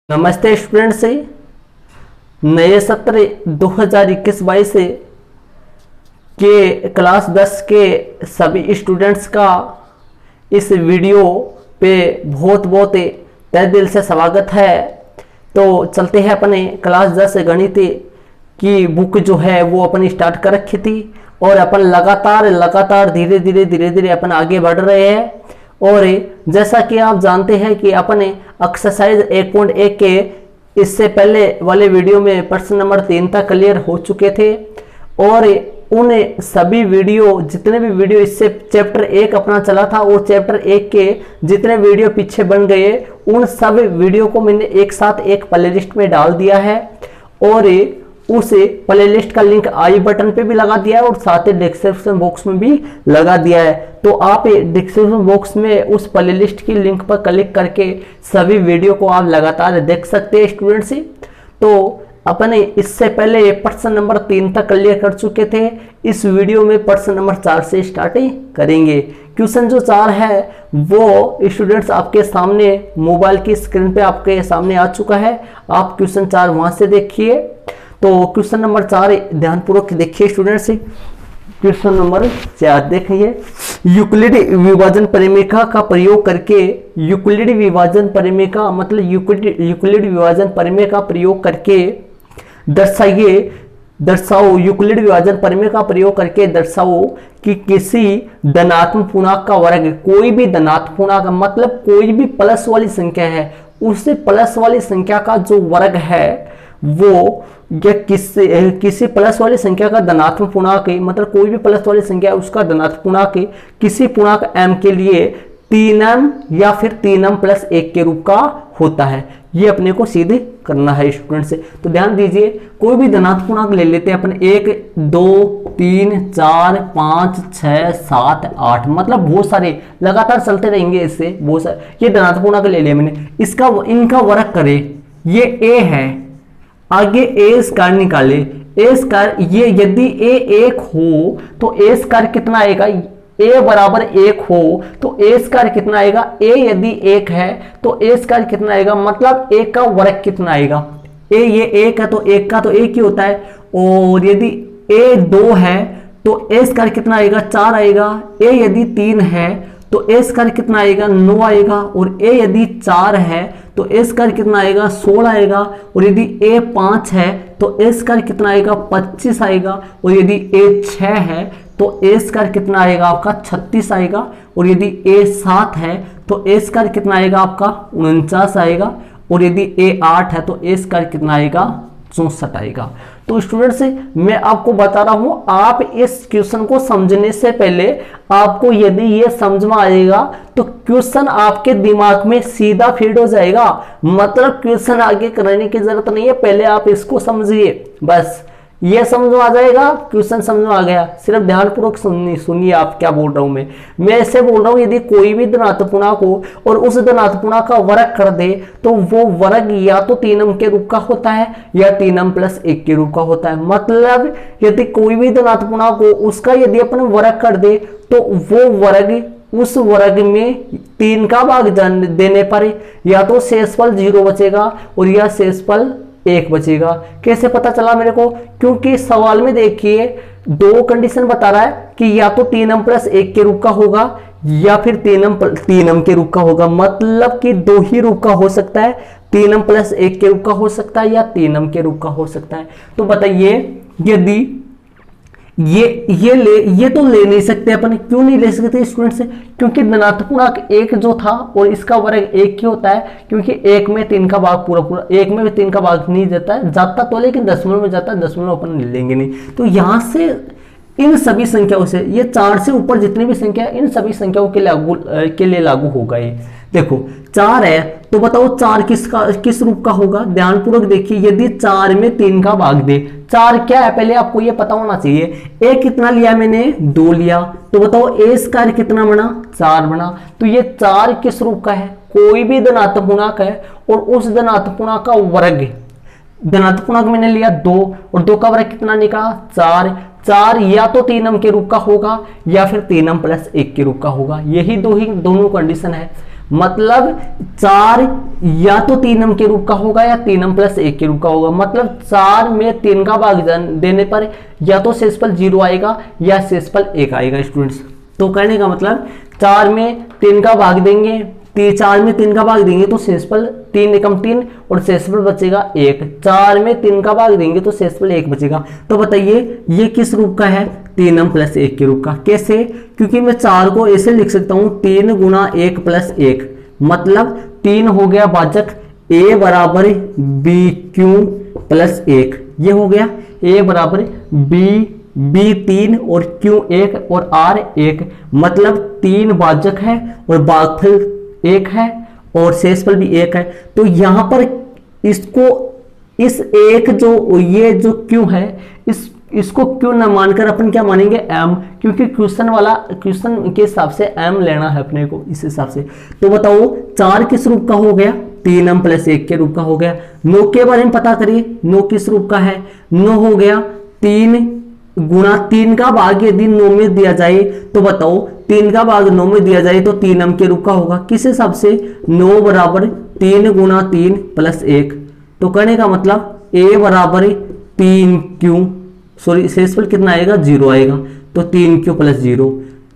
नमस्ते स्टूडेंट्स, नए सत्र 2021-22 के क्लास 10 के सभी स्टूडेंट्स का इस वीडियो पे बहुत बहुत तहे दिल से स्वागत है। तो चलते हैं अपने क्लास 10 गणित की बुक जो है वो अपन स्टार्ट कर रखी थी और अपन लगातार धीरे धीरे अपन आगे बढ़ रहे हैं। और जैसा कि आप जानते हैं कि अपने एक्सरसाइज 1.1 के इससे पहले वाले वीडियो में प्रश्न नंबर 3 तक क्लियर हो चुके थे और उन सभी वीडियो जितने भी वीडियो इससे चैप्टर 1 अपना चला था वो चैप्टर 1 के जितने वीडियो पीछे बन गए उन सब वीडियो को मैंने एक साथ एक प्लेलिस्ट में डाल दिया है और उस प्लेलिस्ट का लिंक आई बटन पे भी लगा दिया है और साथ ही डिस्क्रिप्शन बॉक्स में भी लगा दिया है। तो आप डिस्क्रिप्शन बॉक्स में उस प्लेलिस्ट की लिंक पर क्लिक करके सभी वीडियो को आप लगातार देख सकते हैं स्टूडेंट्स। तो अपने इससे पहले प्रश्न नंबर 3 तक क्लियर कर चुके थे। इस वीडियो में प्रश्न नंबर 4 से स्टार्ट करेंगे। क्वेश्चन जो 4 है वो स्टूडेंट्स आपके सामने मोबाइल की स्क्रीन पे आपके सामने आ चुका है। आप क्वेश्चन 4 वहां से देखिए। तो क्वेश्चन नंबर 4 ध्यानपूर्वक देखिए स्टूडेंट्स। क्वेश्चन नंबर 4 देखिए, यूक्लिड विभाजन परिमेय का प्रयोग करके यूक्लिड विभाजन परिमेय का मतलब यूक्लिड विभाजन परिमेय का प्रयोग करके दर्शाओ यूक्लिड विभाजन परिमेय का प्रयोग करके दर्शाओ कि किसी धनात्मक पूर्णांक का वर्ग, कोई भी धनात्मक पूर्णांक मतलब कोई भी प्लस वाली संख्या है उस प्लस वाली संख्या का जो वर्ग है वो या किसी प्लस वाली संख्या का धनात्मक पूर्णांक मतलब कोई भी प्लस वाली संख्या उसका धनात्मक पूर्णांक किसी पूर्णांक m के लिए 3m या फिर 3m + 1 के रूप का होता है। ये अपने को सिद्ध करना है स्टूडेंट से। तो ध्यान दीजिए, कोई भी धनात्मक पूर्णांक ले लेते हैं अपन 1 2 3 4 5 6 7 8 मतलब बहुत सारे लगातार चलते रहेंगे इससे बहुत सारे। ये धनात्मक पूर्णांक ले लिया मैंने, इनका वर्ग करे, ये a है, आगे ए स्क्वायर निकाले, ए स्क्वायर ये यदि ए 1 हो तो ए स्क्वायर कितना आएगा, ए बराबर 1 हो तो ए स्क्वायर कितना आएगा, ए यदि 1 है तो ए स्क्वायर कितना आएगा मतलब ए का वर्ग कितना आएगा। ए ये 1 है तो 1 का तो 1 ही होता है और यदि ए 2 है तो ए स्क्वायर कितना आएगा 4 आएगा। ए यदि 3 है तो ए स्क्वायर कितना आएगा 9 आएगा और ए यदि 4 है तो ए स्क्वायर कितना आएगा 16 आएगा और यदि ए 5 है तो ए स्क्वायर कितना आएगा 25 आएगा और यदि ए 6 है तो ए स्क्वायर कितना आएगा आपका 36 आएगा और यदि ए 7 है तो ए स्क्वायर कितना आएगा आपका 49 आएगा और यदि ए 8 है तो ए स्क्वायर कितना आएगा 64 आएगा। तो स्टूडेंट्स मैं आपको बता रहा हूं, आप इस क्वेश्चन को समझने से पहले आपको यदि ये समझ में आएगा तो क्वेश्चन आपके दिमाग में सीधा फीड हो जाएगा। मतलब क्वेश्चन आगे करने की जरूरत नहीं है, पहले आप इसको समझिए, बस ये समझ में आ जाएगा। क्वेश्चन समझ में आ गया, सिर्फ ध्यानपूर्वक सुनिए आप क्या बोल रहा हूं मैं ऐसे बोल रहा हूं यदि कोई भी धनात्मक पूर्णांक हो और उस धनात्मक पूर्णांक का वर्ग कर दे तो वो वर्ग या तो 3m के रूप का होता है या 3m + 1 के रूप का होता है। मतलब यदि कोई भी धनात्मक पूर्णांक हो उसका यदि अपन वर्ग कर दे तो वो वर्ग उस वर्ग में 3 का भाग देने पर या तो शेषफल 0 बचेगा और या शेषफल 1 बचेगा। कैसे पता चला मेरे को, क्योंकि सवाल में देखिए 2 कंडीशन बता रहा है कि या तो 3m + 1 के रूप का होगा या फिर 3m के रूप का होगा। मतलब कि 2 ही रूप का हो सकता है, 3m + 1 के रूप का हो सकता है या 3m के रूप का हो सकता है। तो बताइए यदि ये तो ले नहीं सकते अपन, क्यों नहीं ले सकते स्टूडेंट से, क्योंकि धनात्मक पूर्णांक 1 जो था और इसका वर्ग 1 ही होता है। क्योंकि 1 में 3 का भाग पूरा 1 में भी 3 का भाग नहीं जाता तो लेकिन दशमलव में जाता है, दशमलव अपन लेंगे नहीं। तो यहां से इन सभी संख्याओं से ये 4 से ऊपर जितनी भी संख्या इन सभी संख्याओं के लिए लागू होगा। ये देखो 4 है तो बताओ 4 किस रूप का होगा। ध्यानपूर्वक देखिए, यदि 4 में 3 का भाग दे, 4 क्या है पहले आपको ये पता होना चाहिए। ए कितना लिया मैंने 2 लिया, तो बताओ ए स्क्वायर कितना बना 4 बना। तो ये 4 किस रूप का है, कोई भी धनात्मक पूर्णांक है और उस धनात्मक पूर्णांक का वर्ग, धनात्मक पूर्णांक मैंने लिया 2 और 2 का वर्ग कितना निकला 4 या तो 3m के रूप का होगा या फिर 3m + 1 के रूप का होगा। यही दोनों कंडीशन है। मतलब 4 या तो 3m के रूप का होगा या 3m प्लस 1 के रूप का होगा। मतलब 4 में 3 का भाग देने पर या तो शेषफल 0 आएगा या शेषफल 1 आएगा स्टूडेंट्स। तो कहने का मतलब 4 में 3 का भाग देंगे, 4 में 3 का भाग देंगे तो शेषफल 3 एकम 3 और शेषफल बचेगा 1। 4 में 3 का भाग देंगे तो शेषफल 1 बचेगा। तो बताइए ये किस रूप का है? 3m प्लस 1 के रूप का। कैसे? क्योंकि मैं 4 को ऐसे लिख सकता हूं 3 गुना 1 प्लस 1, मतलब 3 हो गया भाजक a बराबर बी क्यू प्लस 1, ये हो गया a बराबर b 3 और q 1 और r 1, मतलब 3 भाजक है और भागफल 1 है और शेषफल भी 1 है। तो यहां पर इसको इस एक जो ये जो q है इसको q न मानकर अपन क्या मानेंगे m, क्योंकि क्वेश्चन के हिसाब से m लेना है अपने को इस हिसाब से। तो बताओ 4 किस रूप का हो गया? 3m प्लस 1 के रूप का हो गया। 9 के बारे में पता करिए, 9 किस रूप का है? 9 हो गया 3 गुना 3 का भाग यदि 9 में दिया जाए तो बताओ 3 का भाग 9 में दिया जाए तो 3m के रूप का होगा। किस हिसाब से? 9 बराबर 3 गुना 3 प्लस 1। तो कहने का मतलब a बराबर 3q, सॉरी शेषफल कितना आएगा? 0 आएगा। तो 3q प्लस 0,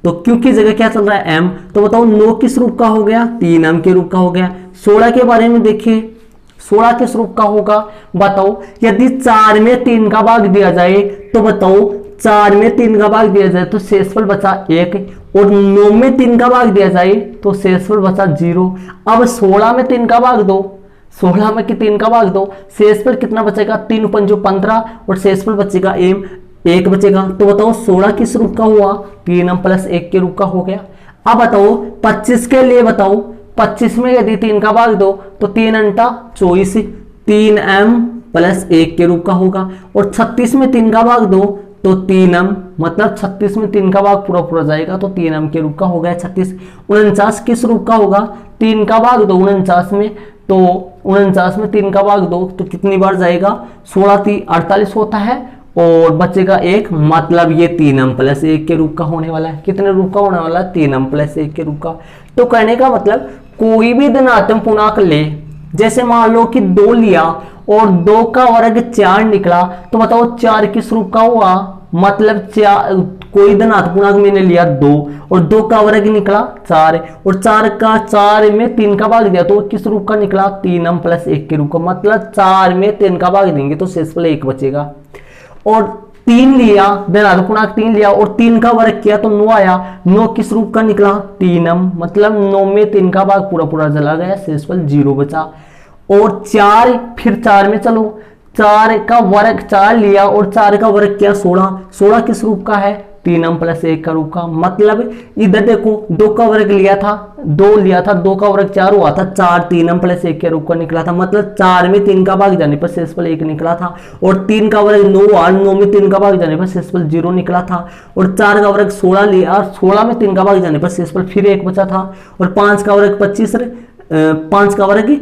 तो q की जगह क्या चल रहा है? m। तो बताओ 9 किस रूप का हो गया? 3m के रूप का हो गया। 16 के बारे में देखिए, 16 किस रूप का होगा? बताओ यदि 4 में 3 का भाग दिया जाए तो बताओ 4 में 3 का भाग दिया जाए तो शेषफल बचा 1 और 9 में 3 का भाग दिया जाए तो शेषफल बचा 0। अब 16 में 3 का भाग दो, 16 में 3 का भाग दो, शेषफल कितना बचेगा? 3 पंजो 15 और शेषफल बचेगा 1 बचेगा। तो बताओ 16 किस रूप का हुआ? 3m प्लस 1 के रूप का हो गया। अब बताओ 25 के लिए बताओ, 25 में यदि 3 का भाग दो तो 3 अंटा 24, 3m प्लस 1 के रूप का होगा। और 36 में 3 का भाग दो तो 3m, मतलब 36 में 3 का भाग पूरा जाएगा तो 3m के रूप का हो गया 36। 49 किस रूप का होगा? 3 का भाग दो 49 में, तो 49 में 3 का भाग दो तो कितनी बार जाएगा? 16 3 48 होता है और बचेगा 1, मतलब ये 3m प्लस 1 के रूप का होने वाला है। कितने रूप का होने वाला है? 3m प्लस 1 के रूप का। तो कहने का मतलब कोई भी धनात्मक पूर्णांक ले, जैसे मान लो कि 2 लिया और 2 का वर्ग 4 निकला, तो बताओ 4 किस रूप का हुआ? मतलब 4, कोई धनात्मक पूर्णांक मैंने लिया 2 और 2 का वर्ग निकला 4 और 4 में 3 का भाग दिया तो किस रूप का निकला? 3m प्लस 1 के रूप का। मतलब 4 में 3 का भाग देंगे तो शेषफल 1 बचेगा। और 3 लिया, धनात्मक पूर्णांक 3 लिया और 3 का वर्ग किया तो 9 आया, 9 किस रूप का निकला? 3m, मतलब 9 में 3 का भाग पूरा चला गया, शेषफल 0 बचा। और 4, फिर 4 में चलो, 4 का वर्ग 4 लिया और 4 का वर्ग किया 16, 16 किस रूप का है? 3m प्लस 1 का रूप का। मतलब इधर देखो 2 का वर्ग लिया था, 2 लिया था, 2 का वर्ग 4 हुआ था, 4 3m प्लस 1 के रूप का निकला था। मतलब 4 में 3 का भाग जाने पर शेषफल 1 निकला था। और 3 का वर्ग 9 हुआ, 9 में 3 का भाग जाने पर शेषफल 0 निकला था। और 4 का वर्ग 16 लिया, 16 में 3 का भाग जाने पर शेषफल फिर 1 बचा था। और 5 का वर्ग 25, 5 का वर्ग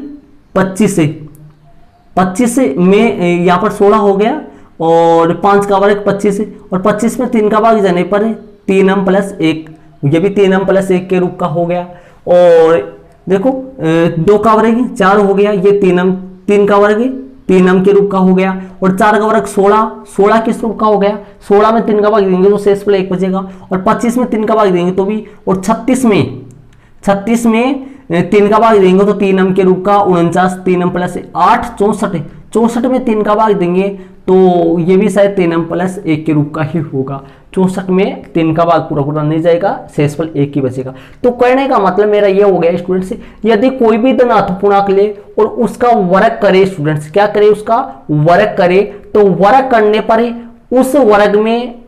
25 में यहाँ पर 16 हो गया और 5 का वर्ग 25 और 25 में 3 का भाग जाने पर 3m प्लस 1, ये भी 3m प्लस 1 के रूप का हो गया। और देखो 2 का वर्ग 4 हो गया, ये 3 का वर्ग 3m के रूप का हो गया। और 4 का वर्ग 16, 16 किस रूप का हो गया? 16 में 3 का भाग देंगे तो शेषफल 1 बचेगा। और 25 में 3 का भाग देंगे तो भी, और 36 में 3 का भाग देंगे तो 3m के रूप का। 49 3m प्लस 8, 64 में 3 का भाग देंगे तो ये भी शायद 3m प्लस 1 के रूप का ही होगा। 64 में 3 का भाग पूरा नहीं जाएगा, शेषफल 1 ही बचेगा। तो कहने का मतलब मेरा ये हो गया स्टूडेंट्स, यदि कोई भी धनात्मक पूर्णांक ले और उसका वर्ग करे, स्टूडेंट्स क्या करे? उसका वर्ग करे, तो वर्ग करने पर उस वर्ग में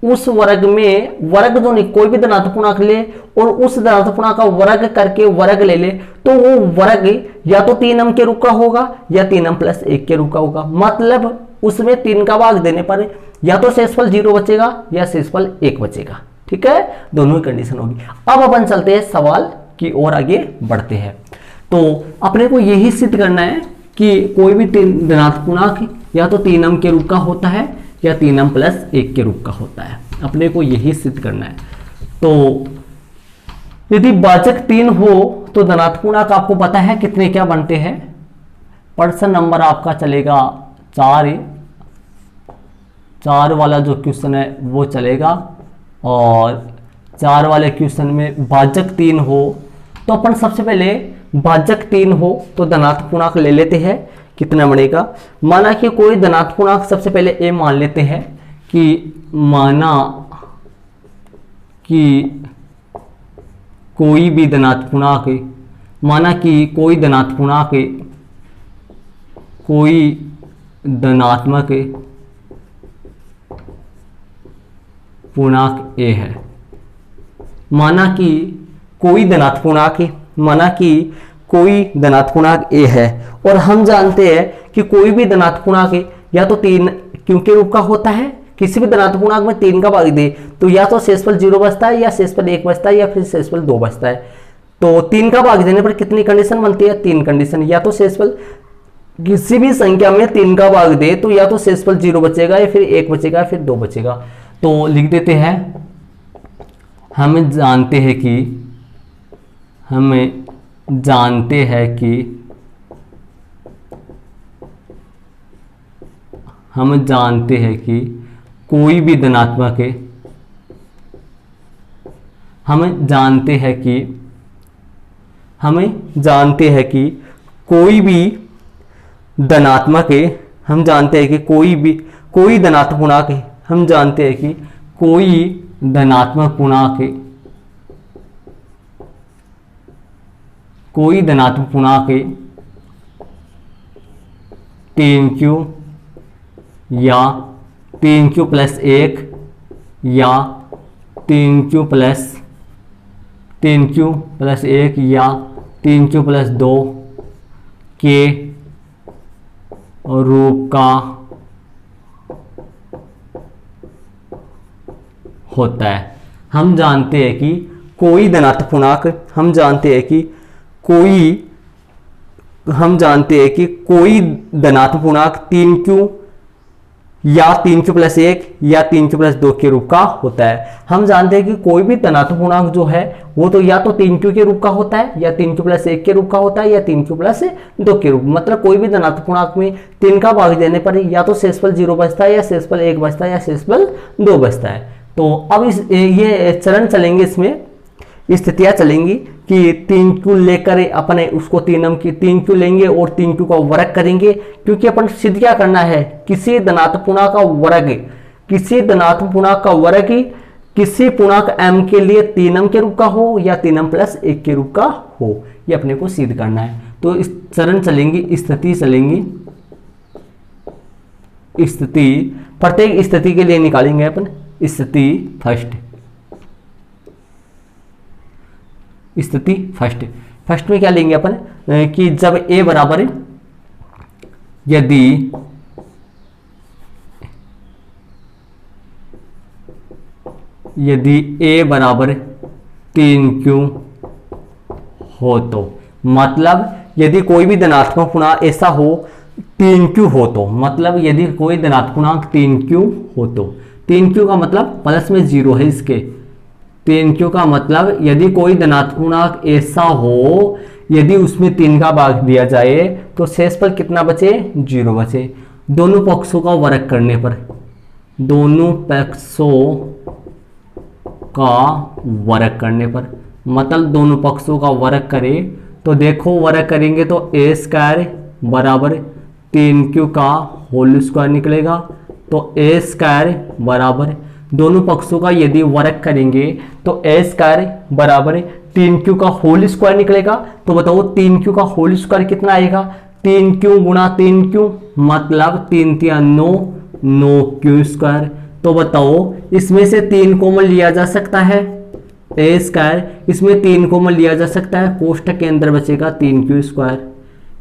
वर्ग जो नहीं, कोई भी धनात्मक पूर्णांक ले और उस धनात्मक पूर्णांक का वर्ग करके वर्ग ले ले तो वो वर्ग या तो 3m के रूप का होगा या 3m प्लस 1 के रूप का होगा। मतलब उसमें 3 का भाग देने पर या तो शेषफल 0 बचेगा या शेषफल 1 बचेगा। ठीक है, दोनों ही कंडीशन होगी। अब अपन चलते हैं सवाल की ओर आगे बढ़ते हैं। तो अपने को यही सिद्ध करना है कि कोई भी धनात्मक पूर्णांक या तो 3m के रूप का होता है या 3m प्लस 1 के रूप का होता है। अपने को यही सिद्ध करना है। तो यदि भाजक 3 हो तो धनात्मक पूर्णांक आपको पता है कितने क्या बनते हैं। पर्सन नंबर आपका चलेगा 4, 4 वाला जो क्वेश्चन है वो चलेगा। और 4 वाले क्वेश्चन में भाजक 3 हो तो अपन सबसे पहले भाजक 3 हो तो धनात्मक पूर्णांक ले लेते हैं। कितना बनेगा, माना कि कोई धनात्मक पूर्णांक, सबसे पहले ए मान लेते हैं कि माना कि कोई भी धनात्मक पूर्णांक, माना कि कोई धनात्मक पूर्णांक, कोई धनात्मक पूर्णांक ए है। माना कि कोई धनात्मक पूर्णांक, माना कि कोई धनात्मक पूर्णांक ए है और हम जानते हैं कि कोई भी धनात्मक पूर्णांक या तो 3 क्यों के रूप का होता है, किसी भी धनात्मक पूर्णांक में 3 का भाग दे तो या तो शेषफल 0 बचता है या शेषफल 1 बचता है या फिर शेषफल 2 बचता है। तो 3 का भाग देने पर कितनी कंडीशन बनती है, 3 कंडीशन। या तो शेषफल किसी भी संख्या में 3 का भाग दे तो या तो शेषफल 0 बचेगा या फिर 1 बचेगा या फिर 2 बचेगा। तो लिख देते हैं, हम जानते हैं कि कोई भी धनात्मक है, हमें जानते हैं कि कोई भी धनात्मक है, हम जानते हैं कि कोई धनात्मक पूर्णांक है, हम जानते हैं कि कोई धनात्मक पूर्णांक है, कोई धनात्मक पूर्णांक 3q या 3q प्लस 1 या 3q प्लस 1 या 3q प्लस 2 के रूप का होता है। हम जानते हैं कि कोई धनात्मक पूर्णांक, हम जानते हैं कि कोई धनात्मक पूर्णांक 3q या 3q प्लस 1 या 3q प्लस 2 के रूप का होता है। हम जानते हैं कि कोई भी धनात्मक पूर्णांक जो है वो तो या तो 3q के रूप का होता है या 3q प्लस 1 के रूप का होता है या 3q प्लस 2 के रूप। मतलब कोई भी धनात्मक पूर्णांक में 3 का भाग देने पर या तो शेषफल 0 बचता है या शेषफल 1 बचता है या शेषफल 2 बचता है। तो अब ये चरण चलेंगे, इसमें स्थितियां चलेंगी कि 3q लेकर अपने उसको 3q लेंगे और 3q का वर्ग करेंगे, क्योंकि अपन सिद्ध क्या करना है, किसी धनात्मक पूर्णांक का वर्ग किसी पूर्णांक m के लिए 3m के रूप का हो या 3m प्लस 1 के रूप का हो, ये अपने को सिद्ध करना है। तो इस चरण चलेंगी, स्थिति चलेंगी, स्थिति प्रत्येक स्थिति के लिए निकालेंगे अपन। स्थिति फर्स्ट में क्या लेंगे अपन कि जब a बराबर, यदि a बराबर 3q हो तो, मतलब यदि कोई भी धनात्मक पूर्णांक ऐसा हो 3q हो तो, मतलब यदि कोई धनात्मक पूर्णांक 3q हो तो, 3q का मतलब प्लस में 0 है इसके, 3q का मतलब यदि कोई धनात्मक पूर्णांक ऐसा हो यदि उसमें 3 का भाग दिया जाए तो शेषफल कितना बचे, 0 बचे। दोनों पक्षों का वर्ग करने पर, दोनों पक्षों का वर्ग करने पर, मतलब दोनों पक्षों का वर्ग करें तो देखो वर्ग करेंगे तो a स्क्वायर बराबर 3q का होल स्क्वायर निकलेगा। तो a स्क्वायर बराबर दोनों पक्षों का यदि वर्ग करेंगे तो a स्क्वायर बराबर 3q का होल स्क्वायर निकलेगा। तो बताओ 3q का होल स्क्वायर कितना आएगा, 3q गुणा 3q मतलब 3 3 9, 9q स्क्वायर। तो बताओ इसमें से 3 कॉमन लिया जा सकता है, a स्क्वायर, इसमें 3 कॉमन लिया जा सकता है, कोष्ठक के अंदर बचेगा 3q स्क्वायर,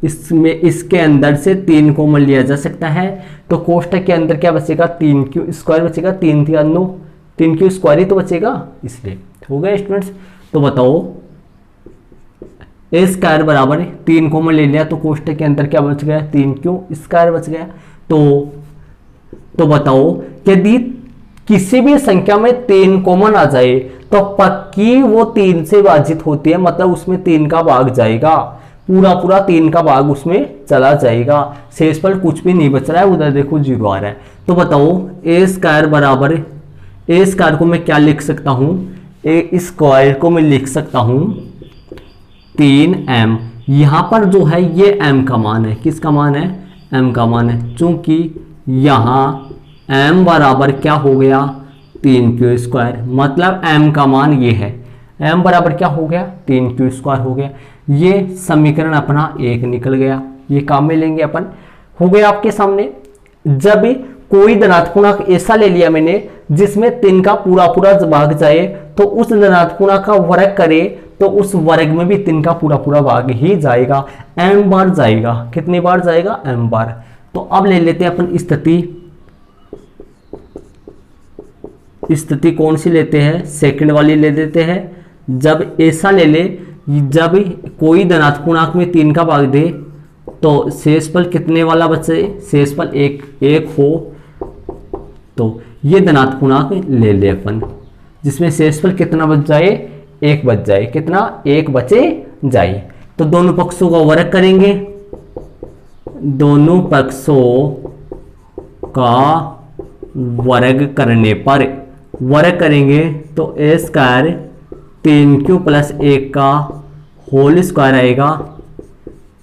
इसमें इसके अंदर से 3 कॉमन लिया जा सकता है तो कोष्ठक के अंदर क्या बचेगा, 3q स्क्वायर बचेगा, 3 3 9, 3q स्क्वायर ही तो बचेगा, इसलिए हो गया स्टूडेंट्स। तो बताओ a स्क्वायर बराबर 3 कॉमन ले लिया तो कोष्ठक के अंदर क्या बच गया, 3q स्क्वायर बच गया। तो बताओ यदि किसी भी संख्या में 3 कॉमन आ जाए तो पक्की वो 3 से विभाजित होती है, मतलब उसमें 3 का भाग जाएगा, पूरा पूरा 3 का भाग उसमें चला जाएगा, शेषफल कुछ भी नहीं बच रहा है, उधर देखो 0 आ रहा है। तो बताओ ए स्क्वायर बराबर, ए स्क्वायर को मैं क्या लिख सकता हूं, ए स्क्वायर को मैं लिख सकता हूं 3m। यहां पर जो है ये m का मान है, किसका मान है, m का मान है, चूंकि यहां m बराबर क्या हो गया 3q स्क्वायर, मतलब m का मान ये है, m बराबर क्या हो गया 3q स्क्वायर हो गया। ये समीकरण अपना 1 निकल गया, ये काम में लेंगे अपन, हो गया आपके सामने। जब कोई धनात्मक पूर्णांक ऐसा ले लिया मैंने जिसमें 3 का पूरा पूरा भाग जाए, तो उस धनात्मक पूर्णांक का वर्ग करे तो उस वर्ग में भी 3 का पूरा पूरा भाग ही जाएगा, m बार जाएगा, कितनी बार जाएगा m बार। तो अब ले लेते हैं अपन स्थिति कौन सी लेते हैं, सेकंड वाली ले लेते हैं। जब ऐसा ले ले, जब कोई धनात्मक पूर्णांक में 3 का भाग दे तो शेषफल कितने वाला बचे, शेषफल 1 हो, तो ये धनात्मक पूर्णांक ले ले अपन जिसमें शेषफल कितना बच जाए, 1 बच जाए, कितना 1 बचे जाए। तो दोनों पक्षों का वर्ग करेंगे, दोनों पक्षों का वर्ग करने पर वर्ग करेंगे तो ए स्क्वायर 3q प्लस 1 का होल स्क्वायर आएगा,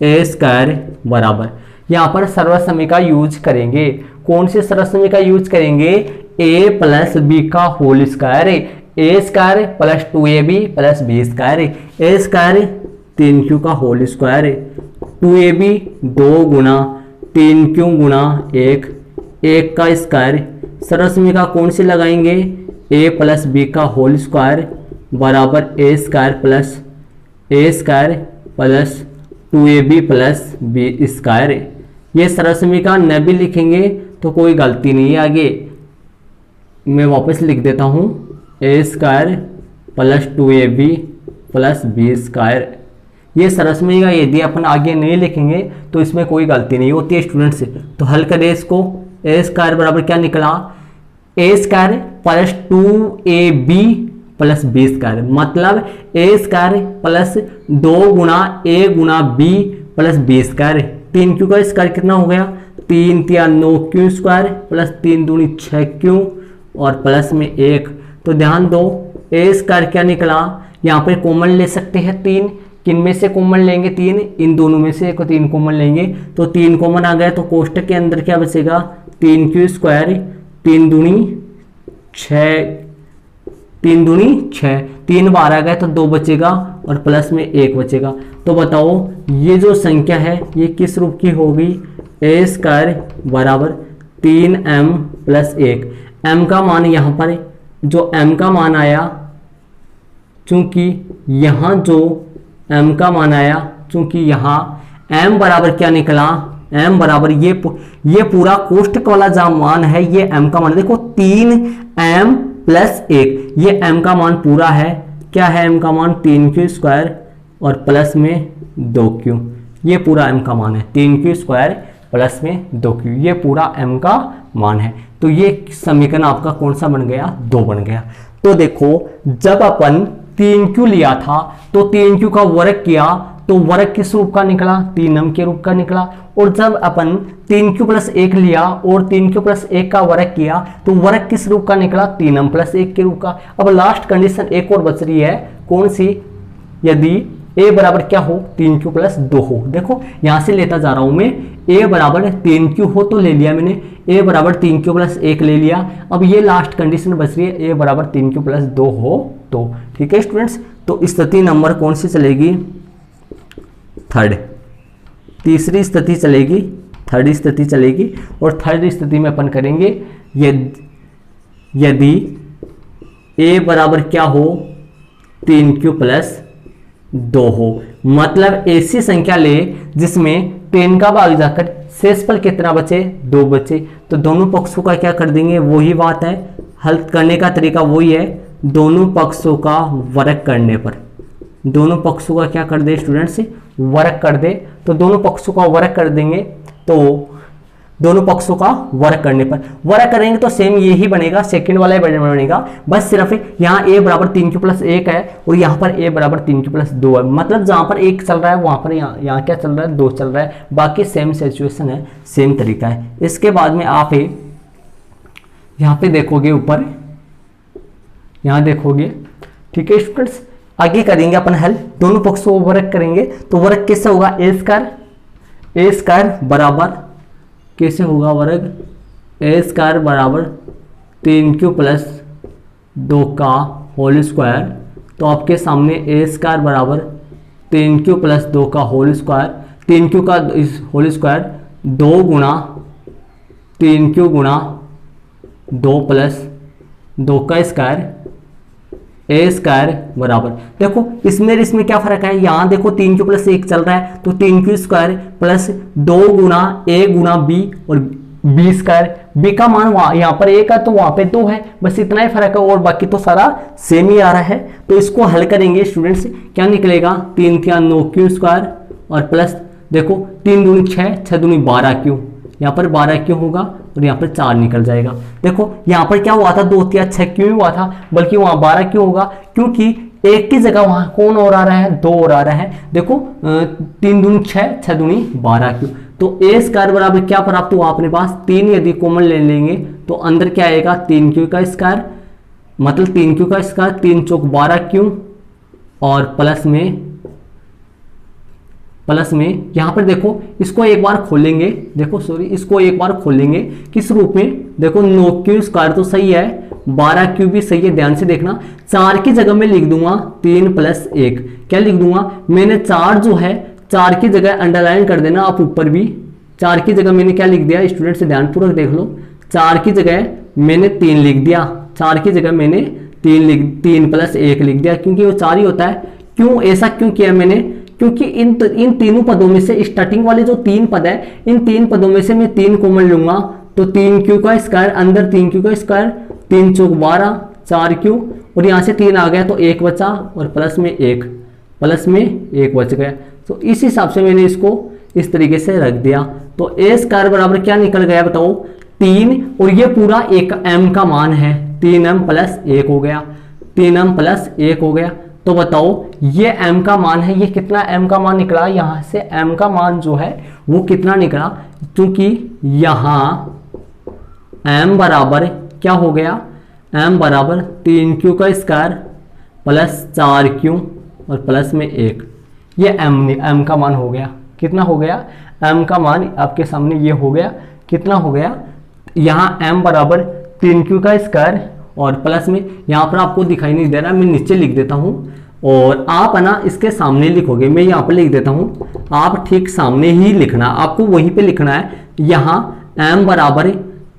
ए स्क्वायर बराबर, यहाँ पर सर्वसमी का यूज करेंगे। कौन से सर्वसमी का यूज करेंगे, a प्लस बी का होल स्क्वायर है, A square plus 2ab plus B square है, ए स्क्वायर 3q का होल स्क्वायर है, 2ab 2 गुना 3q गुना 1 का स्क्वायर। सर्वसमी का कौन से लगाएंगे, a प्लस बी का होल स्क्वायर बराबर A square plus 2ab plus B square. ये सर्वसमी का न भी लिखेंगे तो कोई गलती नहीं है, आगे मैं वापस लिख देता हूँ A square plus 2ab plus B square. ये सर्वसमी का यदि अपन आगे नहीं लिखेंगे तो इसमें कोई गलती नहीं होती है स्टूडेंट्स। तो हल करें इसको, ए स्क्वायर बराबर क्या निकला, A square plus 2ab plus B square, मतलब ए स्क्वायर प्लस 2 गुना a गुना b plus B square. 3q का स्क्वायर कितना हो गया, 3 3 9q स्क्वायर प्लस 3 दूनी 6q और प्लस में 1। तो ध्यान दो ए स्क्वायर क्या निकला, यहाँ पर कॉमन ले सकते हैं 3, किन में से कॉमन लेंगे 3, इन दोनों में से 3 कॉमन लेंगे, तो 3 कॉमन आ गया तो कोष्टक के अंदर क्या बचेगा 3q स्क्वायर 3 दूनी 6, 3 बार आ गए तो 2 बचेगा और प्लस में 1 बचेगा। तो बताओ ये जो संख्या है ये किस रूप की होगी, ए स्क्वायर बराबर 3m प्लस 1। m का मान यहाँ पर जो m का मान आया, चूंकि यहाँ जो m का मान आया, चूंकि यहाँ m बराबर क्या निकला, m बराबर ये पूरा कोष्टक वाला जो मान है ये m का मान, देखो 3m प्लस 1, ये m का मान पूरा है, क्या है m का मान 3q स्क्वायर और प्लस में 2q, ये पूरा m का मान है 3q स्क्वायर प्लस में 2q, ये पूरा m का मान है। तो ये समीकरण आपका कौन सा बन गया, 2 बन गया। तो देखो जब अपन 3q लिया था तो 3q का वर्ग किया तो वर्ग किस रूप का निकला, 3m के रूप का निकला। और जब अपन 3q प्लस 1 लिया और 3q प्लस 1 का वर्ग किया तो वर्ग किस रूप का निकला, 3m प्लस 1 के रूप का। अब लास्ट कंडीशन एक और बच रही है, कौन सी, यदि a बराबर क्या हो 3q प्लस 2 हो। देखो यहां से लेता जा रहा हूं मैं, a बराबर 3q हो तो ले लिया मैंने, a बराबर 3q प्लस 1 ले लिया। अब ये लास्ट कंडीशन बच रही है a बराबर 3q प्लस 2 हो तो। ठीक है स्टूडेंट्स, तो स्थिति नंबर कौन सी चलेगी, थर्ड। तीसरी स्थिति चलेगी, थर्ड स्थिति चलेगी। और थर्ड स्थिति में अपन करेंगे यदि a बराबर क्या हो 3q प्लस 2 हो, मतलब ऐसी संख्या ले जिसमें 3 का भाग जाकर शेषफल कितना बचे, 2 बचे। तो दोनों पक्षों का क्या कर देंगे, वही बात है, हल करने का तरीका वही है, दोनों पक्षों का वर्ग करने पर, दोनों पक्षों का क्या कर दे स्टूडेंट्स, वर्ग कर दे। तो दोनों पक्षों का वर्ग कर देंगे तो दोनों पक्षों का वर्ग करने पर। वर्ग करेंगे तो सेम यही बनेगा, सेकंड वाला ही बनेगा, बस सिर्फ यहाँ a बराबर 3q+1 है और यहाँ पर a बराबर 3q+2 है। मतलब जहाँ पर 1 चल रहा है वहाँ पर यहाँ क्या चल रहा है, 2 चल रहा है। बाकी सेम सिचुएशन है, सेम तरीका है। इसके बाद में आप यहाँ पे देखोगे, ऊपर यहाँ देखोगे, ठीक है स्टूडेंट्स। आगे करेंगे अपन हल, दोनों पक्षों को वर्ग करेंगे तो वर्ग कैसे होगा, ए स्क्वायर बराबर कैसे होगा वर्ग, a² बराबर 3q+2 का होल स्क्वायर। तो आपके सामने a² बराबर 3q+2 का होल स्क्वायर, 3q का होल स्क्वायर 2 गुणा 3q गुणा 2+2 का स्क्वायर, a² बराबर, देखो इसमें क्या फर्क है, यहाँ देखो 3q+1 चल रहा है तो 3q² प्लस 2 गुणा a गुणा b और b²। b का मान यहाँ पर 1 है तो वहाँ पे 2 है, बस इतना ही फर्क है और बाकी तो सारा सेम ही आ रहा है। तो इसको हल करेंगे स्टूडेंट्स, क्या निकलेगा, 3 × 9q² और प्लस देखो 3 दूनी 6, 6 दूनी 12q, यहाँ पर 12q होगा और यहाँ पर 4 निकल जाएगा। देखो यहाँ पर क्या हुआ था, 2 × 6 क्यों हुआ था, बल्कि वहाँ 12 क्यों होगा, क्योंकि एक की जगह वहाँ कौन और आ रहा है, 2 और आ रहा है। देखो 3 दूनी 6, 6 दूनी 12q, तो a² बराबर क्या प्राप्त हुआ अपने पास, 3 यदि कॉमन ले लेंगे तो अंदर क्या आएगा, 3q², मतलब 3q का स्क्वायर, 3 चौक 12q और प्लस में यहाँ पर देखो इसको एक बार खोलेंगे, देखो सॉरी इसको एक बार खोलेंगे किस रूप में, देखो 9q² तो सही है, 12q भी सही है, ध्यान से देखना। 4 की जगह में लिख दूंगा 3+1, क्या लिख दूंगा मैंने, 4 जो है 4 की जगह अंडरलाइन कर देना आप ऊपर भी, 4 की जगह मैंने क्या लिख दिया, स्टूडेंट से ध्यानपूर्वक देख लो, 4 की जगह मैंने 3 लिख दिया, 4 की जगह मैंने 3+1 लिख दिया, क्योंकि वो 4 ही होता है। क्यों ऐसा क्यों किया मैंने, क्योंकि इन तीनों पदों में से स्टार्टिंग वाले जो 3 पद है, इन 3 पदों में से मैं 3 कॉमन लूंगा तो 3q² अंदर 3q², 3 चौक 12, 4q और यहाँ से 3 आ गया तो 1 बचा और प्लस में 1 बच गया। तो इस हिसाब से मैंने इसको इस तरीके से रख दिया। तो a² बराबर क्या निकल गया बताओ, 3 और ये पूरा एक m का मान है, 3m+1 हो गया, 3m+1 हो गया। तो बताओ ये m का मान है, ये कितना m का मान निकला, यहाँ से m का मान जो है वो कितना निकला, क्योंकि यहाँ m बराबर क्या हो गया, m बराबर 3q² प्लस 4q और प्लस में 1, ये m का मान हो गया, कितना हो गया, m का मान आपके सामने ये हो गया, कितना हो गया, यहाँ m बराबर 3q² और प्लस में यहाँ पर आपको दिखाई नहीं दे रहा, मैं नीचे लिख देता हूँ और आप है ना इसके सामने लिखोगे, मैं यहाँ पर लिख देता हूँ, आप ठीक सामने ही लिखना, आपको वहीं पे लिखना है। यहाँ m बराबर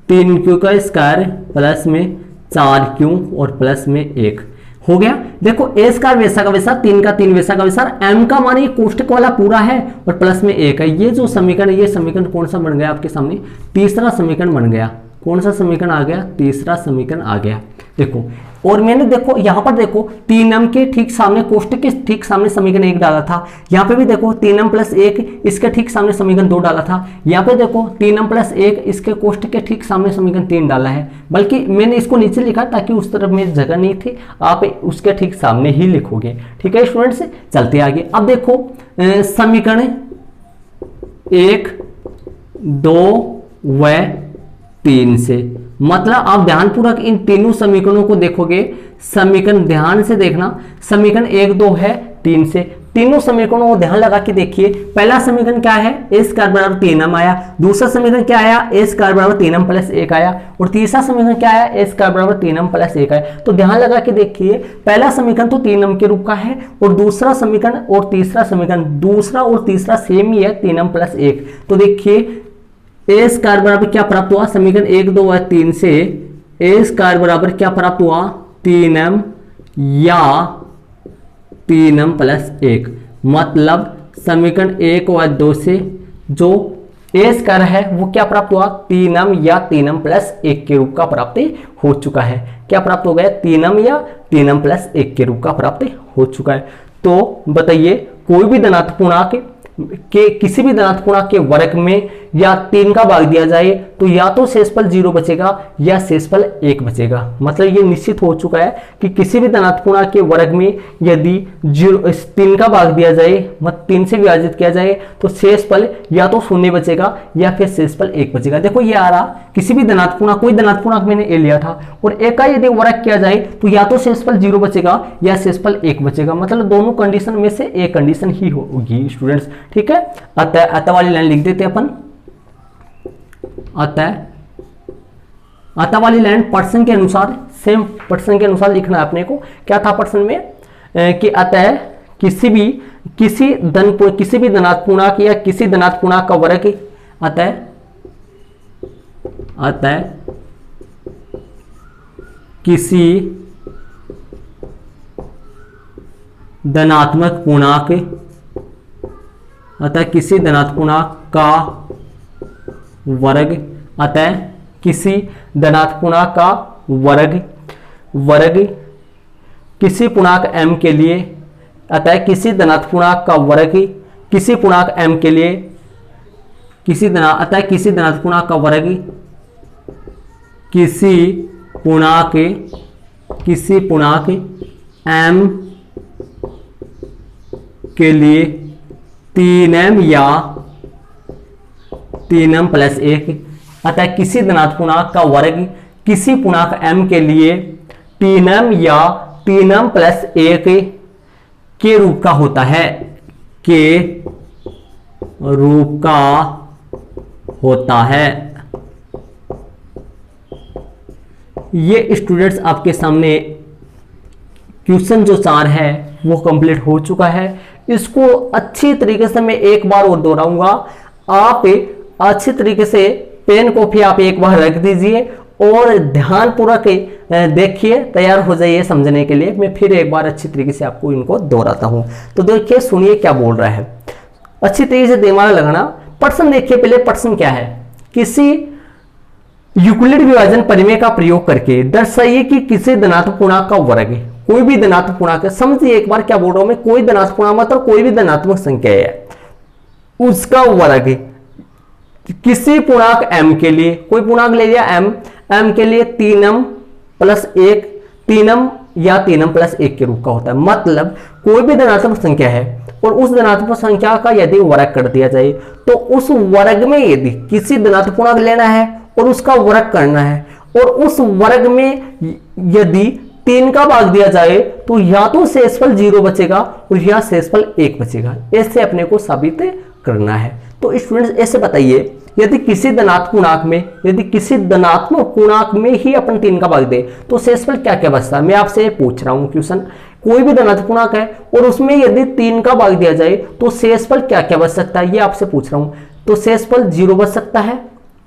3q² प्लस में 4q और प्लस में 1 हो गया। देखो a² वैसा का वैसा, 3 का 3 वैसा का वैसा, m का मान ये कोष्टक वाला पूरा है और प्लस में 1 है। ये जो समीकरण है, ये समीकरण कौन सा बन गया आपके सामने, तीसरा समीकरण बन गया। कौन सा समीकरण आ गया, तीसरा समीकरण आ गया। देखो और मैंने देखो यहाँ पर देखो 3m के ठीक सामने, कोष्टक के ठीक सामने समीकरण 1 डाला था, यहाँ पे भी देखो 3m+1 इसके ठीक सामने समीकरण 2 डाला था, यहाँ पे देखो 3m+1 इसके कोष्टक के ठीक सामने समीकरण 3 डाला है, बल्कि मैंने इसको नीचे लिखा ताकि उस तरफ में जगह नहीं थी, आप उसके ठीक सामने ही लिखोगे। ठीक है स्टूडेंट्स, चलते आगे। अब देखो समीकरण 1, 2 व 3 से, मतलब आप ध्यानपूर्वक इन तीनों समीकरणों को देखोगे, समीकरण ध्यान से देखना, समीकरण 1, 2 है 3 से, तीनों समीकरणों को ध्यान लगा के देखिए। पहला समीकरण क्या है, a² बराबर 3m आया, दूसरा समीकरण क्या आया, a² बराबर 3m+1 आया और तीसरा समीकरण क्या आया, a² बराबर 3m+1 आया। तो ध्यान लगा के देखिए, पहला समीकरण तो 3m के रूप का है और दूसरा समीकरण और तीसरा समीकरण, दूसरा और तीसरा सेम ही है 3m+1। तो देखिए a² बराबर क्या प्राप्त हुआ, समीकरण 1, 2 व 3 से a² बराबर क्या प्राप्त हुआ, 3m या 3m+1, मतलब समीकरण 1 व 2 से जो a² है वो क्या प्राप्त हुआ, 3m या 3m+1 के रूप का प्राप्त हो चुका है। क्या प्राप्त हो गया, 3m या 3m+1 के रूप का प्राप्त हो चुका है। तो बताइए कोई भी धनात्मक पूर्णांक के किसी भी धनात्मक पूर्णांक के वर्ग में या 3 का भाग दिया जाए तो या तो शेषफल 0 बचेगा या शेषफल 1 बचेगा। मतलब ये निश्चित हो चुका है कि किसी भी धनात्मक पूर्णांक के वर्ग में यदि 3 का भाग दिया जाए, मतलब 3 से विभाजित किया जाए तो शेषफल या तो 0 बचेगा या फिर शेषफल 1 बचेगा। देखो ये आ रहा, किसी भी धनात्मक पूर्णांक, कोई धनात्मक पूर्णांक मैंने ए लिया था और ए का यदि वर्ग किया जाए तो या तो शेषफल 0 बचेगा या शेषफल 1 बचेगा। मतलब दोनों कंडीशन में से एक कंडीशन ही होगी स्टूडेंट्स, ठीक है। अतः वाली लाइन लिख देते अपन। अतः वाली लाइन प्रश्न के अनुसार, सेम प्रश्न के अनुसार लिखना है अपने को। क्या था प्रश्न में कि अतः किसी भी धनात्मक पूर्णांक या किसी धनात्मक पूर्णांक का वर्ग, अतः किसी धनात्मक पूर्णांक, अतः किसी धनात्मक पूर्णांक का वर्ग, अतः किसी धनात्मक पूर्णांक का वर्ग किसी पूर्णांक m के लिए, अतः किसी धनात्मक पूर्णांक का वर्ग किसी पूर्णांक m के लिए, अतः किसी धनात्मक पूर्णांक का वर्ग किसी पूर्णांक m के लिए 3m या 3m प्लस 1, अतः किसी धनात्मक पूर्णांक का वर्ग किसी पूर्णांक m के लिए 3m या 3m प्लस 1 के रूप का होता है, के रूप का होता है। ये स्टूडेंट्स आपके सामने क्वेश्चन जो 4 है वो कंप्लीट हो चुका है। इसको अच्छी तरीके से मैं एक बार और दोहराऊंगा, आप अच्छी तरीके से पेन कॉपी आप एक बार रख दीजिए और ध्यानपूर्वक देखिए, तैयार हो जाइए समझने के लिए। मैं फिर एक बार अच्छी तरीके से आपको इनको दोहराता हूं। तो देखिए, सुनिए क्या बोल रहा है, अच्छी तरीके से दिमाग लगाना। प्रश्न देखिए, पहले प्रश्न क्या है, किसी यूक्लिड विभाजन प्रमेय का प्रयोग करके दर्शाइए कि किसी धनात्मक पूर्णांक का वर्ग, कोई भी धनात्मक पूर्णांक है, समझिए एक बार क्या बोल रहा हूं मैं, कोई धनात्मक पूर्णांक मतलब कोई भी धनात्मक संख्या है, उसका वर्ग किसी पूर्णांक m के लिए, कोई पूर्णांक ले लिया m के लिए 3m प्लस 1, 3m या 3m प्लस 1 के रूप का होता है। मतलब कोई भी धनात्मक संख्या है और उस धनात्मक संख्या का यदि वर्ग कर दिया जाए तो उस वर्ग में यदि किसी धनात्मक पूर्णांक लेना है और उसका वर्ग करना है और उस वर्ग में यदि 3 का भाग दिया जाए तो या तो शेषफल 0 बचेगा और या शेषफल 1 बचेगा। ऐसे अपने को साबित करना है। तो स्टूडेंट्स ऐसे बताइए, यदि किसी धनात्मक पूर्णांक में ही अपन 3 का भाग दे तो शेषफल क्या क्या बचता है। मैं आपसे पूछ रहा हूं क्वेश्चन, कोई भी धनात्मक पूर्णांक है और उसमें यदि 3 का भाग दिया जाए तो शेषफल क्या क्या बच सकता है, ये आपसे पूछ रहा हूं। तो शेषफल 0 बच सकता है,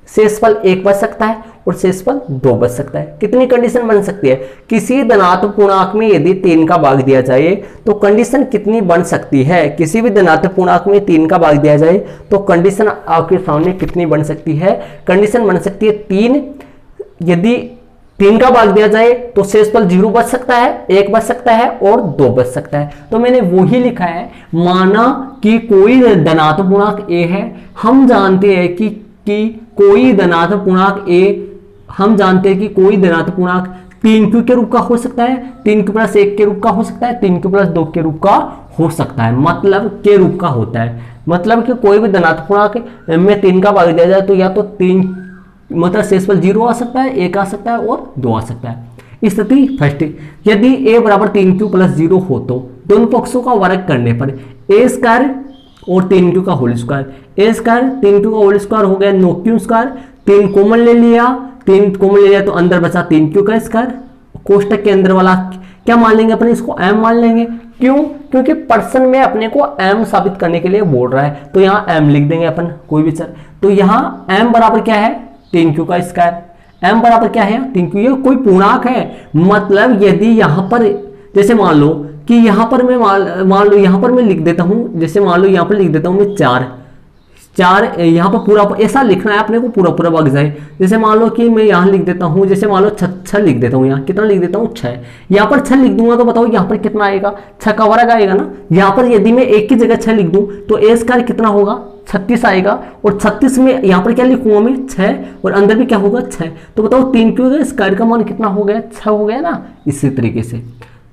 शेषफल 1 बच सकता है और शेषफल 2 बच सकता है। कितनी कंडीशन बन सकती है, किसी धनात्मक पूर्णांक में यदि 3 का भाग दिया जाए तो कंडीशन कितनी बन सकती है, किसी भी धनात्मक पूर्णांक में 3 का भाग दिया जाए तो कंडीशन आपके सामने कितनी बन सकती है, कंडीशन बन सकती है 3। यदि 3 का भाग दिया जाए तो शेषफल 0 बच सकता है, 1 बच सकता है और 2 बच सकता है। तो मैंने वो ही लिखा है, माना कि कोई धनात्मक पूर्णांक a है, हम जानते हैं कि कोई धनात्मक पूर्णांक a, हम जानते हैं कि कोई धनात्मक पूर्णांक 3q के रूप का हो सकता है, 3q प्लस 1 के रूप का हो सकता है, 3q प्लस 2 के रूप का हो सकता है, मतलब के रूप का होता है। मतलब कि कोई भी धनात्मक पूर्णांक में 3 का भाग दिया जाए तो या तो 3 मतलब शेषफल 0 आ सकता है, 1 आ सकता है और 2 आ सकता है। स्थिति फर्स्ट, यदि a बराबर 3q प्लस 0 हो तो दोनों पक्षों का वर्ग करने पर a स्क्वायर और 3q का whole square, a square 3q का होल स्क्वायर हो गया 9q स्क्वायर, 3 कॉमन ले लिया, 3 कॉमन ले लिया तो अंदर बचा 3q का स्क्वायर, कोष्टक के अंदर वाला क्या मान लेंगे अपने, इसको m मान लेंगे। क्यों, क्योंकि प्रश्न में अपने को m साबित करने के लिए बोल रहा है तो यहाँ m लिख देंगे अपन, कोई भी चल। तो यहाँ m बराबर क्या है, 3q का स्क्वायर, m बराबर क्या है 3q, ये कोई पूर्णांक है। मतलब यदि यहाँ पर जैसे मान लो कि यहाँ पर मैं मान लो यहाँ पर मैं लिख देता हूँ, जैसे मान लो यहाँ पर लिख देता हूँ मैं 4 यहाँ पर पूरा ऐसा लिखना है अपने को, पूरा पूरा भाग जाए। जैसे मान लो कि मैं यहाँ लिख देता हूँ, जैसे मान लो 6 लिख देता हूँ, यहाँ कितना लिख देता हूँ 6, यहाँ पर 6 लिख दूंगा तो बताओ यहाँ पर कितना आएगा, 6 का वर्ग आएगा ना। यहाँ पर यदि मैं एक की जगह 6 लिख दूं तो ए स्क्वायर कितना होगा 36 आएगा, और 36 में यहाँ पर क्या लिखूंगा मैं 6, और अंदर भी क्या होगा 6। तो बताओ 3 क्यों स्क्वायर का मान कितना हो गया 6 हो गया ना। इसी तरीके से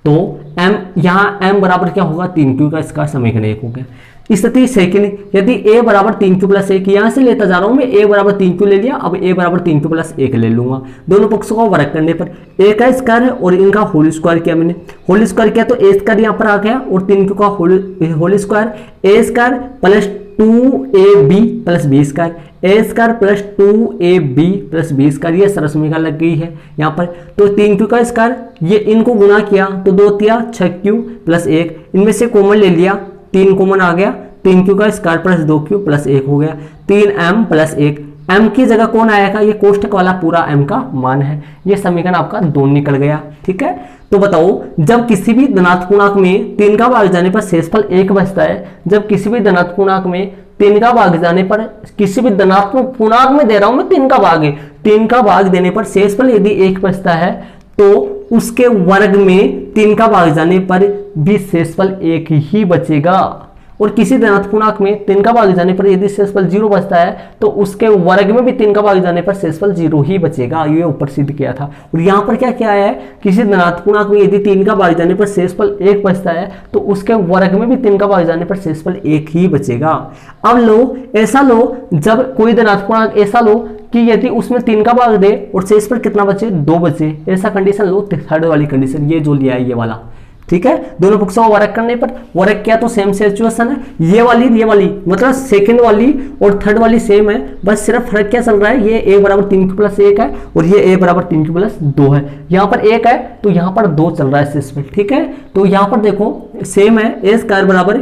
तो m यहाँ m बराबर क्या होगा 3 क्यू का स्क्वायर, समीकरण 1 हो गया। स्थिति सेकंड, यदि a बराबर 3 क्यू प्लस 1, यहाँ से लेता जा रहा हूँ मैं, a बराबर 3 क्यू ले लिया, अब a बराबर 3 क्यू प्लस 1 ले लूंगा। दोनों पक्षों का वर्ग करने पर a का स्क्वायर है और इनका होल स्क्वायर किया मैंने, होल स्क्वायर किया तो a स्क्वायर यहाँ पर आ गया और 3 क्यू का whole square, a square plus 2ab plus b square, a square plus 2ab plus b square, ये सरस समीकरण लग गई है यहाँ पर। तो 3 क्यू का स्क्वायर, ये इनको गुना किया तो 2 तिया 6 क्यू प्लस 1, इनमें से कॉमन ले लिया, 3 कॉमन आ गया, 3 क्यू का स्क्वायर प्लस 2 क्यू प्लस 1 हो गया, 3m प्लस 1, m की जगह कौन आएगा, ये कोष्ठक वाला पूरा m का मान है। ये समीकरण आपका 2 निकल गया। ठीक है, तो बताओ जब किसी भी धनात्मक पूर्णांक में 3 का भाग जाने पर शेषफल 1 बचता है, जब किसी भी धनात्मक पूर्णांक में 3 का भाग जाने पर, किसी भी धनात्मक पूर्णांक में दे रहा हूं मैं 3 का भाग है, 3 का भाग देने पर शेषफल यदि 1 बचता है तो उसके वर्ग में 3 का भाग जाने पर भी शेषफल 1 ही बचेगा। और किसी धनात्मक पूर्णांक में 3 का भाग जाने पर यदि शेषफल 0 बचता है तो उसके वर्ग में भी 3 का भाग जाने पर शेषफल 0 ही बचेगा। ये ऊपर सिद्ध किया था। और यहाँ पर क्या किया है, किसी धनात्मक पूर्णांक में यदि 3 का भाग जाने पर शेषफल 1 बचता है तो उसके वर्ग में भी 3 का भाग जाने पर शेषफल 1 ही बचेगा। अब लो ऐसा लो, जब कोई धनात्मक पूर्णांक ऐसा लो कि यदि उसमें 3 का भाग दे और शेषफल कितना बचे 2 बचे, ऐसा कंडीशन लो, थर्ड वाली कंडीशन ये जो लिया है ये वाला। ठीक है, दोनों पक्षों का वर्ग करने पर, वर्ग किया तो सेम सिचुएशन है, ये वाली मतलब सेकंड वाली और थर्ड वाली सेम है, बस सिर्फ फर्क क्या चल रहा है, ये a बराबर 3 क्यू प्लस 1 है और ये a बराबर 3 क्यू प्लस 2 है। यहाँ पर 1 है तो यहाँ पर 2 चल रहा है शेषफल। ठीक है, तो यहाँ पर देखो सेम है, a स्क्वायर बराबर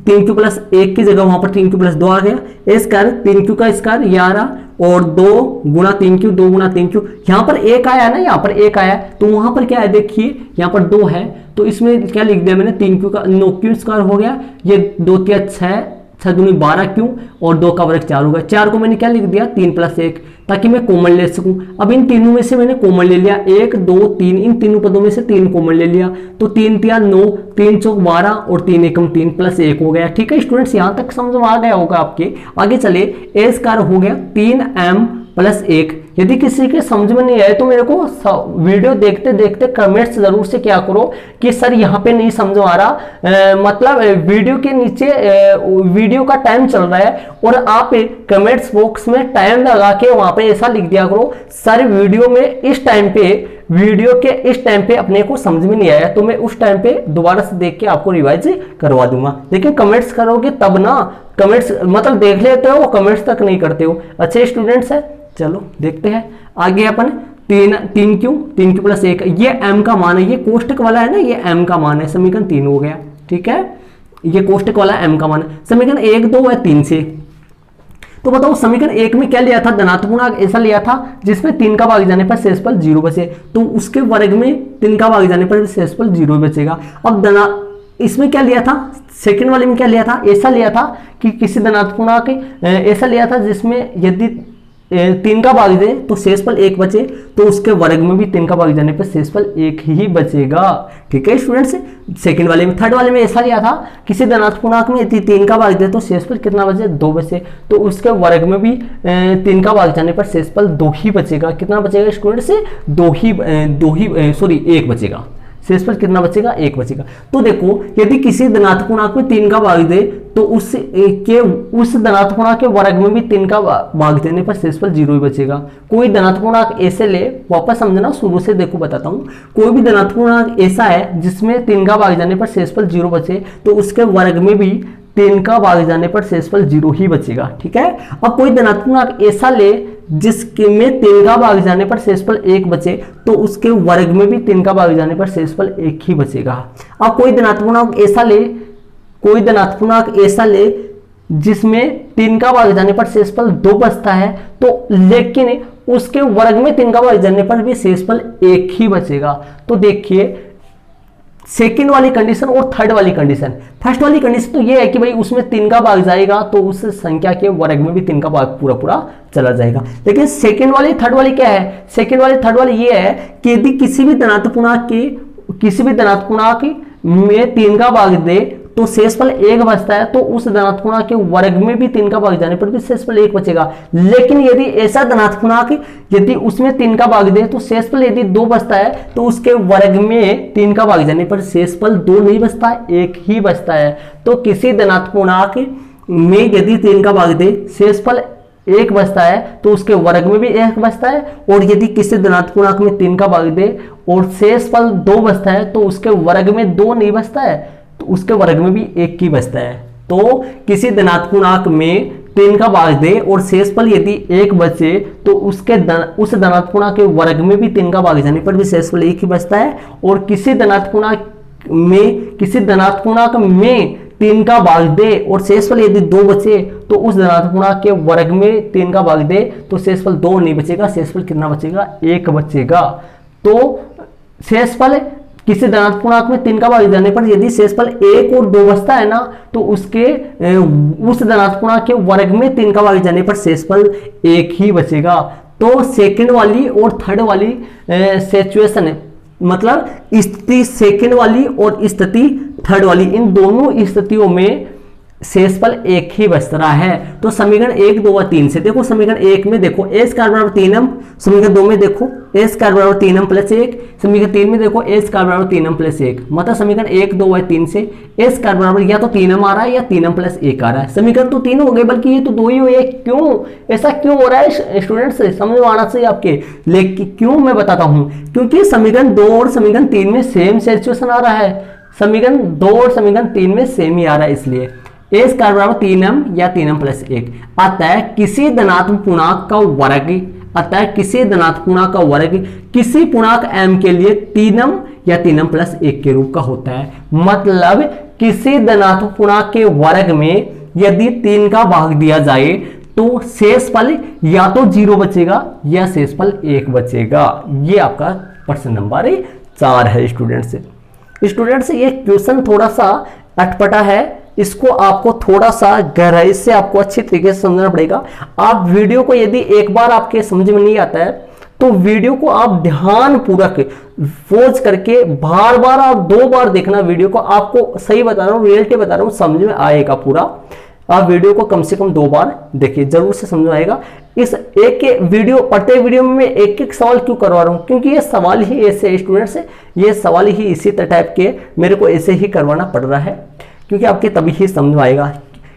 3 क्यू प्लस 1 की जगह वहां पर 3 क्यू प्लस 2 आ गया, ए स्क्वायर 3 क्यू का स्क्वायर ये आ रहा और 2 गुना 3 क्यू, 2 गुना 3 क्यू, यहाँ पर 1 आया ना, यहाँ पर 1 आया तो वहां पर क्या है देखिए, यहाँ पर 2 है तो इसमें क्या लिख दिया मैंने 3 क्यू का 9 क्यू स्क्वायर हो गया, ये 2 तिया 6, 6 दूनी 12 क्यू और 2 का वर्ग 4 होगा। 4 को मैंने क्या लिख दिया 3 प्लस 1 ताकि मैं कॉमन ले सकूं। अब इन तीनों में से मैंने कॉमन ले लिया 1 2 3, इन तीनों पदों में से 3 कॉमन ले लिया तो 3 तिया 9, 3 चौक 12 और 3 एकम 3 प्लस 1 हो गया। ठीक है स्टूडेंट्स, यहां तक समझ में आ गया होगा आपके। आगे चले, ए स्क्वायर हो गया 3m प्लस 1। यदि किसी के समझ में नहीं आए तो मेरे को वीडियो देखते देखते कमेंट्स जरूर से क्या करो कि सर यहाँ पे नहीं समझ आ रहा, मतलब वीडियो के नीचे वीडियो का टाइम चल रहा है और आप कमेंट्स बॉक्स में टाइम लगा के वहां पे ऐसा लिख दिया करो, सर वीडियो में इस टाइम पे अपने को समझ में नहीं आया तो मैं उस टाइम पे दोबारा से देख के आपको रिवाइज करवा दूंगा। लेकिन कमेंट्स करोगे तब ना, कमेंट्स मतलब देख लेते हो कमेंट्स तक नहीं करते हो। अच्छे स्टूडेंट्स है, चलो देखते हैं आगे। अपन 3 क्यू प्लस 1, ये m का मान है, ये कोष्टक वाला है ना, ये m का मान है, समीकरण 3 हो गया। ठीक है, ये कोष्टक वाला m का मान है, समीकरण 1 2 है 3 से। तो बताओ समीकरण 1 में क्या लिया था, धनात्मक पूर्णांक ऐसा लिया था जिसमें 3 का भाग जाने पर शेषफल 0 बचे, तो उसके वर्ग में 3 का भाग जाने पर शेषफल 0 बचेगा। अब इसमें क्या लिया था, सेकंड वाले में क्या लिया था, ऐसा लिया था कि किसी धनात्मक पूर्णांक ऐसा लिया था जिसमें यदि 3 का भाग दे तो शेषफल 1 बचे, तो उसके वर्ग में भी 3 का भाग जाने पर शेषफल 1 ही बचेगा। ठीक है स्टूडेंट्स, सेकंड वाले में। थर्ड वाले में ऐसा लिया था किसी धनात्मक पूर्णांक में यदि 3 का भाग दे तो शेषफल कितना बचे 2 बचे, तो उसके वर्ग में भी 3 का भाग जाने पर शेषफल 2 ही बचेगा। कितना बचेगा स्टूडेंट्स, 1 बचेगा। शेषफल कितना बचेगा, 1 बचेगा। तो देखो यदि किसी धनात्मक पूर्णांक में 3 का भाग दे तो उस धनात्मक पूर्णांक के वर्ग में भी 3 का भाग देने पर शेषफल 0 ही बचेगा। कोई धनात्मक पूर्णांक ऐसे ले, वापस समझना शुरू से देखो बताता हूँ, कोई भी धनात्मक पूर्णांक ऐसा है जिसमें 3 का भाग जाने पर शेषफल 0 बचे तो उसके वर्ग में भी 3 का भाग जाने पर शेषफल 0 ही बचेगा। ठीक है, अब कोई धनात्मक पूर्णांक ऐसा ले जिसमें 3 का भाग जाने पर शेषफल 1 बचे तो उसके वर्ग में भी 3 का भाग जाने पर शेषफल 1 ही बचेगा। अब कोई धनात्मक पूर्णांक ऐसा ले जिसमें 3 का भाग जाने पर शेषफल 2 बचता है तो लेकिन उसके वर्ग में 3 का भाग जाने पर भी शेषफल 1 ही बचेगा। तो देखिए सेकंड वाली कंडीशन और थर्ड वाली कंडीशन। फर्स्ट वाली कंडीशन तो ये है कि भाई उसमें 3 का भाग जाएगा तो उस संख्या के वर्ग में भी 3 का भाग पूरा पूरा चला जाएगा। लेकिन सेकंड वाली थर्ड वाली क्या है, सेकंड वाली थर्ड वाली ये है कि यदि किसी भी धनात्मक पूर्णांक में 3 का भाग दे तो शेषफल 1 बचता है, तो उस धनात्मक पूर्णांक के वर्ग में भी 3 का भाग जाने पर भी शेषफल 1 बचेगा। लेकिन यदि ऐसा धनात्मक पूर्णांक यदि उसमें 3 का भाग दे तो शेषफल यदि 2 बचता है तो उसके वर्ग में 3 का भाग जाने पर शेषफल 2 नहीं बचता, 1 ही बचता है। तो किसी धनात्मक पूर्णांक में यदि 3 का भाग दे शेषफल 1 बचता है तो उसके वर्ग में भी 1 बचता है, और यदि किसी धनात्मक पूर्णांक में 3 का भाग दे और शेषफल 2 बचता है तो उसके वर्ग में 2 नहीं बचता है, तो उसके वर्ग में भी 1 ही बचता है। तो किसी धनात्मक पूर्णांक में 3 का भाग दे और शेषफल यदि 1 बचे तो उस धनात्मक पूर्णांक के वर्ग में भी 3 का भाग जाने पर भी शेषफल 1 ही बचता है। और किसी धनात्मक पूर्णांक में 3 का भाग दे और शेषफल यदि 2 बचे तो उस धनात्मक पूर्णांक के वर्ग में 3 का भाग दे तो शेषफल 2 नहीं बचेगा, शेषफल कितना बचेगा, 1 बचेगा। तो शेषफल किसी धनात्मक पूर्णांक में 3 का भाग जाने पर यदि शेषफल 1 और 2 बचता है ना तो उस धनात्मक पूर्णांक के वर्ग में 3 का भाग जाने पर शेषफल 1 ही बचेगा। तो सेकंड वाली और थर्ड वाली सिचुएशन मतलब स्थिति सेकंड वाली और स्थिति थर्ड वाली, इन दोनों स्थितियों में शेषफल 1 ही बच रहा है। तो समीकरण 1, 2 और 3 से देखो, समीकरण 1 में देखो a स्क्वायर बराबर 3m, समीकरण 2 में देखो a स्क्वायर बराबर 3m प्लस 1, समीकरण 3 में देखो a स्क्वायर बराबर 3m प्लस 1। मतलब समीकरण 1, 2 और 3 से a स्क्वायर बराबर या तो 3m आ रहा है या 3m प्लस 1 आ रहा है। समीकरण तो 3 हो गए, बल्कि ये तो 2 ही हुए। क्यों ऐसा क्यों हो रहा है स्टूडेंट्स, समझ में आना चाहिए आपके। लेकिन क्यों मैं बताता हूं, क्योंकि समीकरण 2 और समीकरण 3 में सेम सिचुएशन आ रहा है। समीकरण 2 और समीकरण 3 में सेम ही आ रहा है, इसलिए a स्क्वायर बराबर 3m या 3m प्लस 1। अतः किसी धनात्मक पूर्णांक का वर्ग किसी पूर्णांक m के लिए 3m या 3m प्लस 1 के रूप का होता है। मतलब किसी धनात्मक पूर्णांक के वर्ग में यदि 3 का भाग दिया जाए तो शेषफल या तो 0 बचेगा या शेषफल 1 बचेगा। ये आपका प्रश्न नंबर 4 है स्टूडेंट्स। ये क्वेश्चन थोड़ा सा अटपटा है, इसको आपको थोड़ा सा गहराई से आपको अच्छी तरीके से समझना पड़ेगा। आप वीडियो को यदि एक बार आपके समझ में नहीं आता है तो वीडियो को आप ध्यान पूर्वक पॉज करके बार बार और 2 बार देखना वीडियो को। आपको सही बता रहा हूँ, रियलिटी बता रहा हूँ, समझ में आएगा पूरा। आप वीडियो को कम से कम 2 बार देखिए, जरूर से समझ में आएगा। इस प्रत्येक वीडियो में एक एक सवाल क्यों करवा रहा हूँ, क्योंकि ये सवाल ही ऐसे स्टूडेंट्स से, ये सवाल ही इसी टाइप के मेरे को ऐसे ही करवाना पड़ रहा है, क्योंकि आपके तभी ही समझ में आएगा।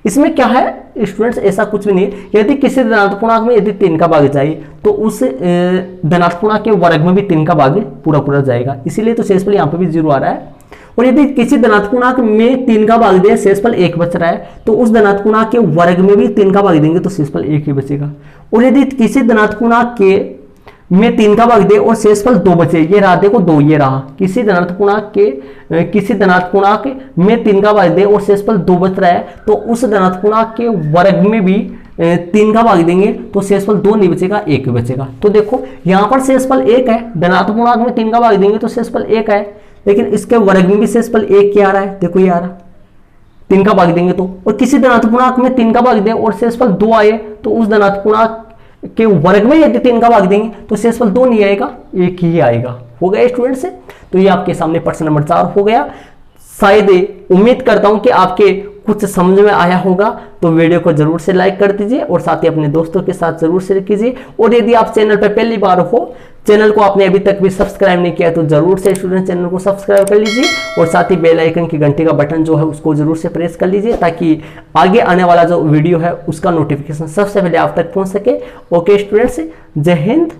इसमें क्या है स्टूडेंट्स, ऐसा कुछ भी नहीं। यदि किसी धनात्मक पूर्णांक में यदि 3 का भाग जाए तो उस धनात्मक पूर्णांक के वर्ग में भी 3 का भाग पूरा जाएगा, इसीलिए तो शेषफल यहाँ पे भी 0 आ रहा है। और यदि किसी धनात्मक पूर्णांक में 3 का भाग दे, शेषफल 1 बच रहा है, तो उस धनात्मक पूर्णांक के वर्ग में भी 3 का भाग देंगे तो शेषफल 1 ही बचेगा। और यदि किसी धनात्मक पूर्णांक के में 3 का भाग दे और शेषफल 2 बचे, ये रहा देखो 2, ये रहा। किसी धनात्मक पूर्णांक में 3 का भाग दे और शेषफल 2 बच रहा है, तो उस धनात्मक पूर्णांक के वर्ग में भी 3 का भाग देंगे तो शेषफल 2 नहीं बचेगा, 1 बचेगा। तो देखो यहाँ पर शेषफल 1 है, धनात्मक पूर्णांक में 3 का भाग देंगे तो शेषफल 1 है, लेकिन इसके वर्ग में भी शेषफल 1 क्या आ रहा है, देखो ये आ रहा, 3 का भाग देंगे तो। और किसी धनात्मक पूर्णांक में 3 का भाग दे और शेषफल 2 आए तो उस धनात्मक पूर्णांक के वर्ग में यदि 3 का भाग देंगे तो शेषफल 2 नहीं आएगा, 1 ही आएगा। हो गया स्टूडेंट से। तो ये आपके सामने प्रश्न नंबर 4 हो गया। शायद उम्मीद करता हूं कि आपके कुछ समझ में आया होगा। तो वीडियो को जरूर से लाइक कर दीजिए और साथ ही अपने दोस्तों के साथ जरूर शेयर कीजिए। और यदि आप चैनल पर पहली बार हो, चैनल को आपने अभी तक भी सब्सक्राइब नहीं किया तो जरूर से स्टूडेंट चैनल को सब्सक्राइब कर लीजिए और साथ ही बेल आइकन की घंटी का बटन जो है उसको जरूर से प्रेस कर लीजिए, ताकि आगे आने वाला जो वीडियो है उसका नोटिफिकेशन सबसे पहले आप तक पहुंच सके। ओके स्टूडेंट्स, जय हिंद।